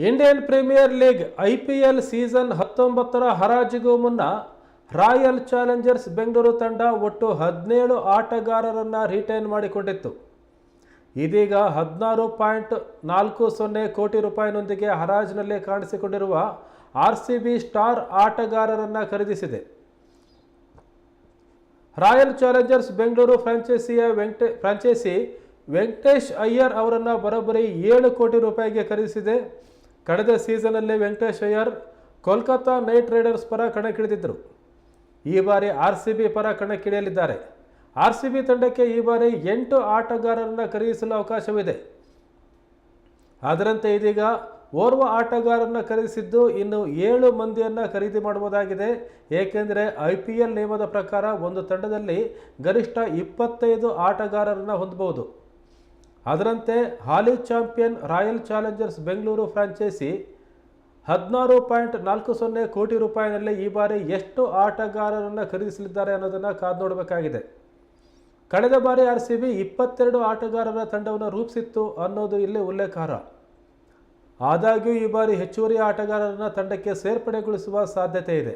Indian Premier League IPL season 19ರ ಹರಾಜಿಗೂ ಮುನ್ನ ರಾಯಲ್ ಚಾಲೆಂಜರ್ಸ್ ಬೆಂಗಳೂರು ತಂಡ ಒಟ್ಟು 17 ಆಟಗಾರರನ್ನು ರಿಟೈನ್ ಮಾಡಿಕೊಂಡಿತ್ತು. ಇದೀಗ 16.40 ಕೋಟಿ ರೂಪಾಯಿನೊಂದಿಗೆ ಹರಾಜಿನಲ್ಲಿ ಕಾಣಿಸಿಕೊಂಡಿರುವ RCB ಸ್ಟಾರ್ ಆಟಗಾರರನ್ನು ಖರೀದಿಸಿದೆ. Royal Challengers Bengaluru franchise Venkatesh Iyer ಅವರನ್ನು ಬರೋಬ್ಬರಿ 7 ಕೋಟಿ ರೂಪಾಯಿಗೆ ಖರೀದಿಸಿದೆ. ಕಳೆದ ಸೀಸನ್ನಲ್ಲಿ ವೆಂಕಟೇಶ್ ಅಯ್ಯರ್ ಕೋಲ್ಕತ್ತಾ ನೈಟ್ ರೈಡರ್ಸ್ ಪರ ಕಣಕ್ಕಿಳಿದಿದ್ದರು. ಈ ಬಾರಿ RCB ಪರ ಕಣಕ್ಕಿಳಿಯಲಿದ್ದಾರೆ. RCB ತಂಡಕ್ಕೆ ಈ ಬಾರಿ 8 ಆಟಗಾರರನ್ನು ಖರೀದಿಸಲು ಅವಕಾಶವಿದೆ. ಅದರಂತೆ ಇದೀಗ ಓರ್ವ ಆಟಗಾರರನ್ನು ಖರೀದಿಸಿದ್ದು ಇನ್ನು 7 ಮಂದಿಯನ್ನು ಖರೀದಿ ಮಾಡಬಹುದಾಗಿದೆ. ಏಕೆಂದರೆ IPL ನಿಯಮದ ಪ್ರಕಾರ ಒಂದು ತಂಡದಲ್ಲಿ ಗರಿಷ್ಠ 25 ಆಟಗಾರರನ್ನು ಹೊಂದಬಹುದು. ಅದರಂತೆ ಹಾಲಿ champion Royal Challengers Bengaluru franchise 16.40 ಕೋಟಿ ರೂಪಾಯಿನಲ್ಲಿ ಈ ಬಾರಿ ಎಷ್ಟು ಆಟಗಾರರನ್ನು ಖರೀದಿಸಲಿದ್ದಾರೆ ಅನ್ನೋದನ್ನು ಕಾದು ನೋಡಬೇಕಾಗಿದೆ. ಕಳೆದ ಬಾರಿ RCB 22 ಆಟಗಾರರ ತಂಡವನ್ನು ರೂಪಿಸಿತ್ತು ಅನ್ನೋದು ಇಲ್ಲಿ ಉಲ್ಲೇಖಾರ್ಹ. ಆದಾಗ್ಯೂ ಈ ಬಾರಿ ಹೆಚ್ಚುವರಿ ಆಟಗಾರರನ್ನು ತಂಡಕ್ಕೆ ಸೇರ್ಪಡೆಗೊಳಿಸುವ ಸಾಧ್ಯತೆ ಇದೆ.